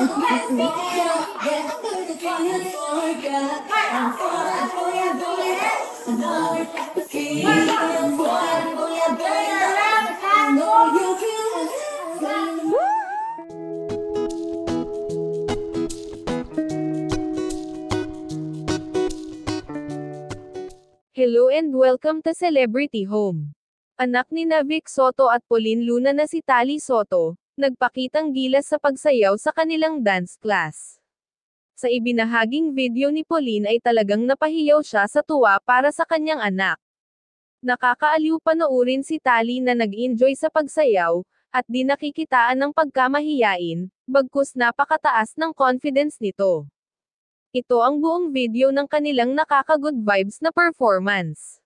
Hello and welcome to Celebrity Home. Anak ni Vic Soto at Pauline Luna na si Tali Soto, nagpakitang gilas sa pagsayaw sa kanilang dance class. Sa ibinahaging video ni Pauline ay talagang napahiyaw siya sa tuwa para sa kanyang anak. Nakakaaliw panoorin si Tali na nag-enjoy sa pagsayaw, at di nakikitaan ng pagkamahiyain, bagkus napakataas ng confidence nito. Ito ang buong video ng kanilang nakaka-good vibes na performance.